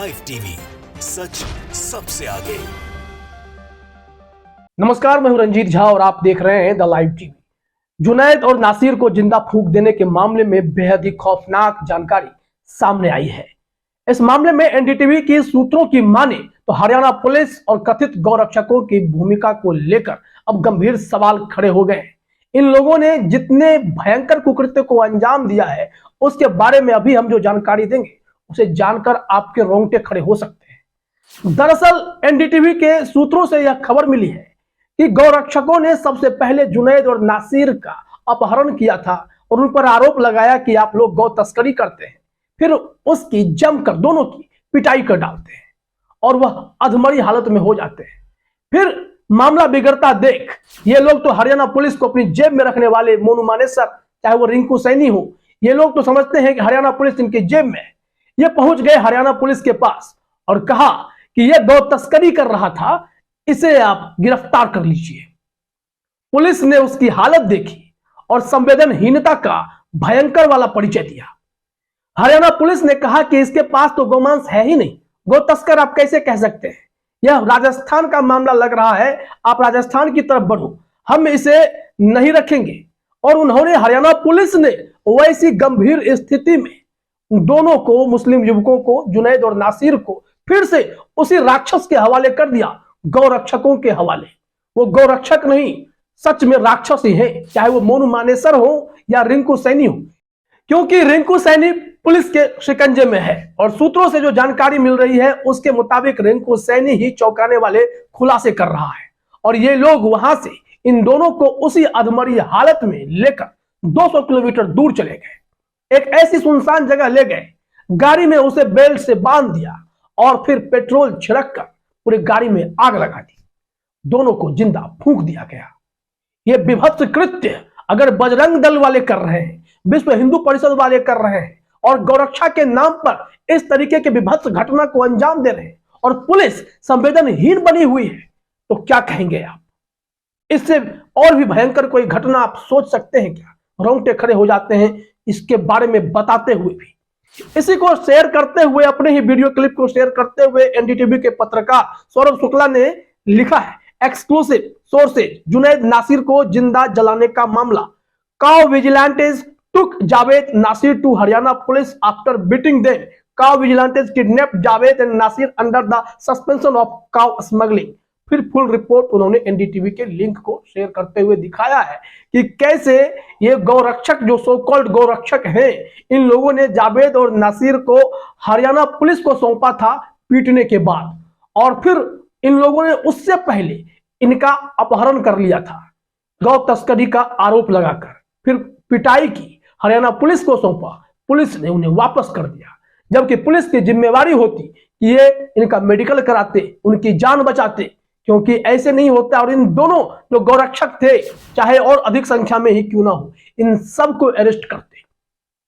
Live TV, सच सबसे आगे। नमस्कार, मैं हूं रंजीत झा और आप देख रहे हैं द लाइव टीवी। जुनैद और नासिर को जिंदा फूंक देने के मामले में बेहद ही खौफनाक जानकारी सामने आई है। इस मामले में एनडीटीवी के सूत्रों की माने तो हरियाणा पुलिस और कथित गौरक्षकों की भूमिका को लेकर अब गंभीर सवाल खड़े हो गए हैं। इन लोगों ने जितने भयंकर कुकृत्य को अंजाम दिया है उसके बारे में अभी हम जो जानकारी देंगे उसे जानकर आपके रोंगटे खड़े हो सकते हैं। दरअसल एनडीटीवी के सूत्रों से यह खबर मिली है कि गौरक्षकों ने सबसे पहले जुनैद और नासिर का अपहरण किया था और उन पर आरोप लगाया कि आप लोग गौ तस्करी करते हैं। फिर उसकी जमकर दोनों की पिटाई कर डालते हैं और वह अधमरी हालत में हो जाते हैं। फिर मामला बिगड़ता देख ये लोग तो हरियाणा पुलिस को अपनी जेब में रखने वाले मोनू मानेसर, चाहे वो रिंकू सैनी हो, ये लोग तो समझते हैं कि हरियाणा पुलिस इनकी जेब में है। ये पहुंच गए हरियाणा पुलिस के पास और कहा कि यह गौ तस्करी कर रहा था, इसे आप गिरफ्तार कर लीजिए। पुलिस ने उसकी हालत देखी और संवेदनहीनता का भयंकर वाला परिचय दिया। हरियाणा पुलिस ने कहा कि इसके पास तो गोमांस है ही नहीं, गौ तस्कर आप कैसे कह सकते हैं? यह राजस्थान का मामला लग रहा है, आप राजस्थान की तरफ बढ़ो, हम इसे नहीं रखेंगे। और उन्होंने हरियाणा पुलिस ने वैसी गंभीर स्थिति में दोनों को, मुस्लिम युवकों को, जुनैद और नासिर को फिर से उसी राक्षस के हवाले कर दिया, गौरक्षकों के हवाले। वो गौरक्षक नहीं, सच में राक्षस ही है, चाहे वो मोनू मानेसर हो या रिंकू सैनी हो, क्योंकि रिंकू सैनी पुलिस के शिकंजे में है और सूत्रों से जो जानकारी मिल रही है उसके मुताबिक रिंकू सैनी ही चौंकाने वाले खुलासे कर रहा है। और ये लोग वहां से इन दोनों को उसी अधमरी हालत में लेकर 200 किलोमीटर दूर चले गए। एक ऐसी सुनसान जगह ले गए, गाड़ी में उसे बेल्ट से बांध दिया और फिर पेट्रोल छिड़क कर पूरी गाड़ी में आग लगा दी। दोनों को जिंदा फूंक दिया गया। यह विभत्स कृत्य अगर बजरंग दल वाले कर रहे हैं, विश्व हिंदू परिषद वाले कर रहे हैं और गौरक्षा के नाम पर इस तरीके के विभत्स घटना को अंजाम दे रहे हैं और पुलिस संवेदनहीन बनी हुई है, तो क्या कहेंगे आप? इससे और भी भयंकर कोई घटना आप सोच सकते हैं क्या? रोंगटे खड़े हो जाते हैं इसके बारे में बताते हुए भी। इसी को शेयर करते हुए, अपने ही वीडियो क्लिप को शेयर करते हुए एनडीटीवी के पत्रकार सौरभ शुक्ला ने लिखा है, एक्सक्लूसिव सोर्सेज, जुनैद नासिर को जिंदा जलाने का मामला। Cow vigilantes took Javed Nasir to Haryana police after beating them. Cow vigilantes kidnap Javed and Nasir under the suspension of cow smuggling. फिर फुल रिपोर्ट उन्होंने एनडीटीवी के लिंक को शेयर करते हुए दिखाया है कि कैसे ये गौरक्षक, जो सो कॉल्ड गौरक्षक हैं, इन लोगों ने जावेद और नासिर को हरियाणा पुलिस को सौंपा था पीटने के बाद, और फिर इन लोगों ने उससे पहले इनका अपहरण कर लिया था, गौ तस्करी का आरोप लगाकर। फिर पिटाई की, हरियाणा पुलिस को सौंपा, पुलिस ने उन्हें वापस कर दिया, जबकि पुलिस की जिम्मेवारी होती कि ये इनका मेडिकल कराते, उनकी जान बचाते, क्योंकि ऐसे नहीं होता। और इन दोनों जो गौरक्षक थे, चाहे और अधिक संख्या में ही क्यों ना हो, इन सबको अरेस्ट करते।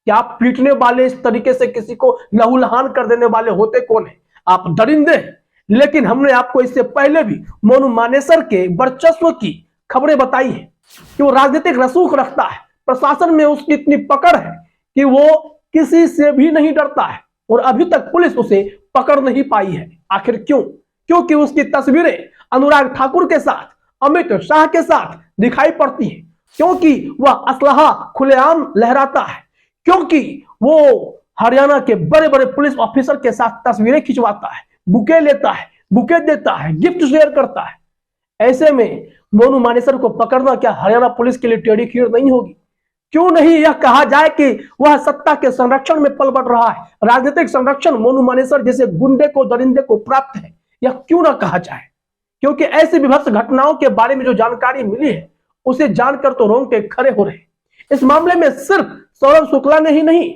क्या पीटने वाले, इस तरीके से किसी को लहूलुहान कर देने वाले होते कौन है? आप दरिंदे हैं। लेकिन हमने आपको इससे पहले भी मोनू मानेसर के वर्चस्व की खबरें बताई है कि वो राजनीतिक रसूख रखता है, प्रशासन में उसकी इतनी पकड़ है कि वो किसी से भी नहीं डरता है और अभी तक पुलिस उसे पकड़ नहीं पाई है। आखिर क्यों? क्योंकि उसकी तस्वीरें अनुराग ठाकुर के साथ, अमित शाह के साथ दिखाई पड़ती है, क्योंकि वह असलहा खुलेआम लहराता है, क्योंकि वो हरियाणा के बड़े बड़े पुलिस ऑफिसर के साथ तस्वीरें खिंचवाता है, बुके लेता है, बुके देता है, गिफ्ट शेयर करता है। ऐसे में मोनू मानेसर को पकड़ना क्या हरियाणा पुलिस के लिए टेढ़ी खीर नहीं होगी? क्यों नहीं यह कहा जाए कि वह सत्ता के संरक्षण में पल बढ़ रहा है, राजनीतिक संरक्षण मोनू मानेसर जैसे गुंडे को, दरिंदे को प्राप्त है, यह क्यों ना कहा जाए? क्योंकि ऐसी विभत्स घटनाओं के बारे में जो जानकारी मिली है उसे जानकर तो रोंगटे खड़े हो रहे। इस मामले में सिर्फ सौरभ शुक्ला ने ही नहीं,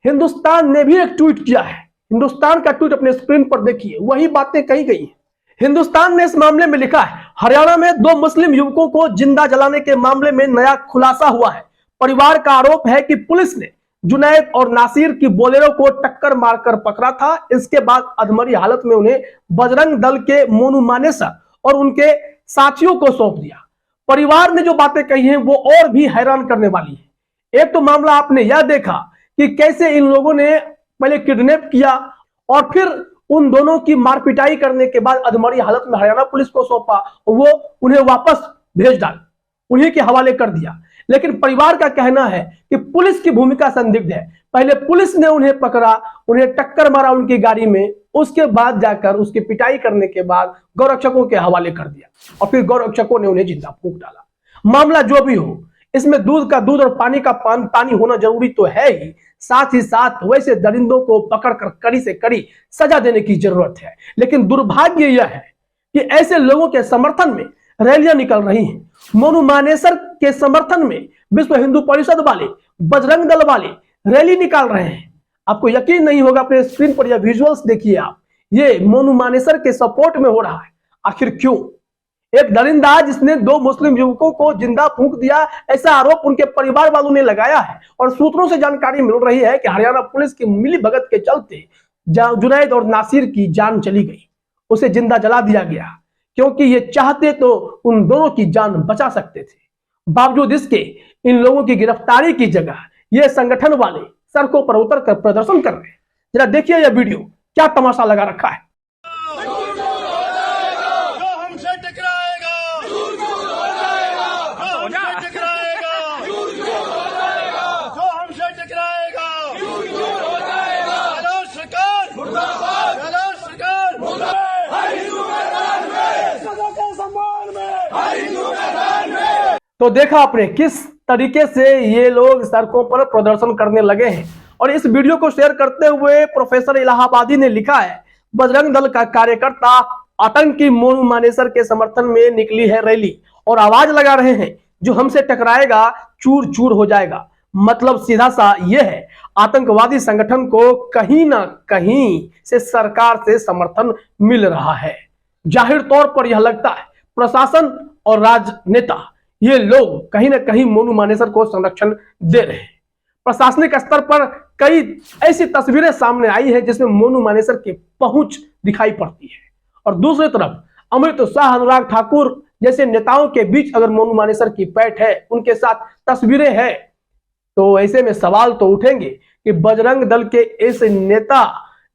हिंदुस्तान ने भी एक ट्वीट किया है। हिंदुस्तान का ट्वीट अपने स्क्रीन पर देखिए, वही बातें कही गई हैं। हिंदुस्तान ने इस मामले में लिखा है, हरियाणा में 2 मुस्लिम युवकों को जिंदा जलाने के मामले में नया खुलासा हुआ है। परिवार का आरोप है कि पुलिस ने जुनैद और नासिर की बोलेरो को टक्कर मारकर पकड़ा था। इसके बाद अधमरी हालत में उन्हें बजरंग दल के मोनू मानेसर और उनके साथियों को सौंप दिया। परिवार ने जो बातें कही हैं वो और भी हैरान करने वाली है। एक तो मामला आपने यह देखा कि कैसे इन लोगों ने पहले किडनैप किया और फिर उन दोनों की मारपिटाई करने के बाद अधमरी हालत में हरियाणा पुलिस को सौंपा, वो उन्हें वापस भेज डाल, उन्हीं के हवाले कर दिया। लेकिन परिवार का कहना है कि पुलिस की भूमिका संदिग्ध है। पहले पुलिस ने उन्हें पकड़ा, उन्हें टक्कर मारा उनकी गाड़ी में, उसके बाद जाकर उसकी पिटाई करने के बाद गौरक्षकों के हवाले कर दिया और फिर गौरक्षकों ने उन्हें जिंदा फूंक डाला। मामला जो भी हो, इसमें दूध का दूध और पानी का पानी होना जरूरी तो है ही, साथ ही साथ वैसे दरिंदों को पकड़कर कड़ी से कड़ी सजा देने की जरूरत है। लेकिन दुर्भाग्य यह है कि ऐसे लोगों के समर्थन में रैलियां निकल रही हैं। मोनू मानेसर के समर्थन में विश्व हिंदू परिषद वाले, बजरंग दल वाले रैली निकाल रहे हैं। आपको यकीन नहीं होगा, अपने स्क्रीन पर यह विजुअल्स देखिए आप, ये मोनू मानेसर के सपोर्ट में हो रहा है। आखिर क्यों? एक दरिंदा जिसने 2 मुस्लिम युवकों को जिंदा फूंक दिया, ऐसा आरोप उनके परिवार वालों ने लगाया है। और सूत्रों से जानकारी मिल रही है कि हरियाणा पुलिस की मिली भगत के चलते जुनैद और नासिर की जान चली गई, उसे जिंदा जला दिया गया, क्योंकि ये चाहते तो उन दोनों की जान बचा सकते थे। बावजूद इसके इन लोगों की गिरफ्तारी की जगह ये संगठन वाले सड़कों पर उतर कर प्रदर्शन कर रहे हैं। जरा देखिए यह वीडियो, क्या तमाशा लगा रखा है। तो देखा आपने किस तरीके से ये लोग सड़कों पर प्रदर्शन करने लगे हैं। और इस वीडियो को शेयर करते हुए प्रोफेसर इलाहाबादी ने लिखा है, बजरंग दल का कार्यकर्ता आतंकी मोनू मानेसर के समर्थन में निकली है रैली और आवाज लगा रहे हैं, जो हमसे टकराएगा चूर चूर हो जाएगा। मतलब सीधा सा यह है, आतंकवादी संगठन को कहीं ना कहीं से सरकार से समर्थन मिल रहा है। जाहिर तौर पर यह लगता है प्रशासन और राजनेता, ये लोग कहीं ना कहीं मोनू मानेसर को संरक्षण दे रहे हैं। प्रशासनिक स्तर पर कई ऐसी तस्वीरें सामने आई है जिसमें मोनू मानेसर की पहुंच दिखाई पड़ती है, और दूसरी तरफ अमृत शाह, अनुराग ठाकुर जैसे नेताओं के बीच अगर मोनू मानेसर की पैठ है, उनके साथ तस्वीरें हैं, तो ऐसे में सवाल तो उठेंगे कि बजरंग दल के इस नेता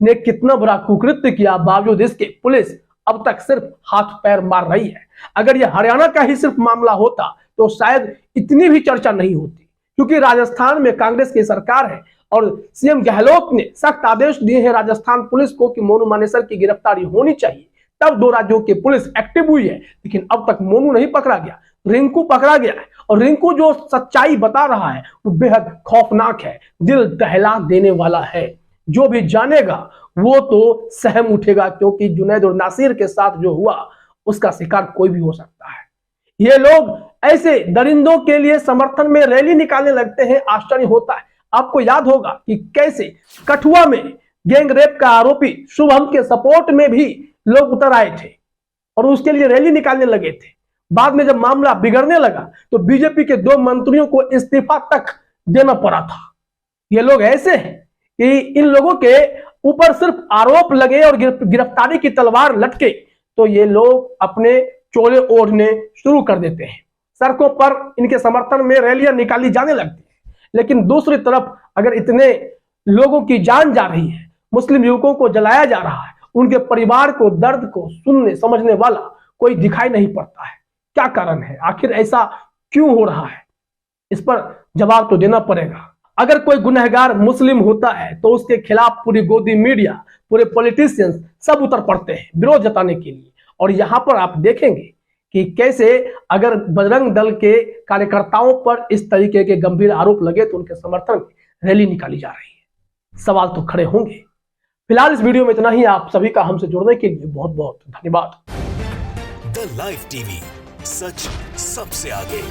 ने कितना बड़ा कुकृत्य किया। बावजूद इसके पुलिस अब तक सिर्फ हाथ पैर मार रही है। अगर यह हरियाणा का ही सिर्फ मामला होता तो शायद इतनी भी चर्चा नहीं होती, क्योंकि राजस्थान में कांग्रेस की सरकार है और सीएम गहलोत ने सख्त आदेश दिए हैं राजस्थान पुलिस को कि मोनू मानेसर की गिरफ्तारी होनी चाहिए। तब 2 राज्यों की पुलिस एक्टिव हुई है, लेकिन अब तक मोनू नहीं पकड़ा गया, रिंकू पकड़ा गया है। और रिंकू जो सच्चाई बता रहा है वो बेहद खौफनाक है, दिल दहला देने वाला है। जो भी जानेगा वो तो सहम उठेगा, क्योंकि जुनैद और नासिर के साथ जो हुआ उसका शिकार कोई भी हो सकता है। ये लोग ऐसे दरिंदों के लिए समर्थन में रैली निकालने लगते हैं, आश्चर्य होता है। आपको याद होगा कि कैसे कठुआ में गैंग रेप का आरोपी शुभम के सपोर्ट में भी लोग उतर आए थे और उसके लिए रैली निकालने लगे थे। बाद में जब मामला बिगड़ने लगा तो बीजेपी के 2 मंत्रियों को इस्तीफा तक देना पड़ा था। ये लोग ऐसे हैं कि इन लोगों के ऊपर सिर्फ आरोप लगे और गिरफ्तारी की तलवार लटके तो ये लोग अपने चोले ओढ़ने शुरू कर देते हैं। सड़कों पर इनके समर्थन में रैलियां निकाली जाने लगती है। लेकिन दूसरी तरफ अगर इतने लोगों की जान जा रही है, मुस्लिम युवकों को जलाया जा रहा है, उनके परिवार को दर्द को सुनने समझने वाला कोई दिखाई नहीं पड़ता है। क्या कारण है? आखिर ऐसा क्यों हो रहा है? इस पर जवाब तो देना पड़ेगा। अगर कोई गुनहगार मुस्लिम होता है तो उसके खिलाफ पूरी गोदी मीडिया, पूरे पॉलिटिशियंस सब उतर पड़ते हैं विरोध जताने के लिए। और यहां पर आप देखेंगे कि कैसे अगर बजरंग दल के कार्यकर्ताओं पर इस तरीके के गंभीर आरोप लगे तो उनके समर्थन में रैली निकाली जा रही है। सवाल तो खड़े होंगे। फिलहाल इस वीडियो में इतना ही। आप सभी का हमसे जुड़ने के लिए बहुत बहुत धन्यवाद। द लाइव टीवी, सच सबसे आगे।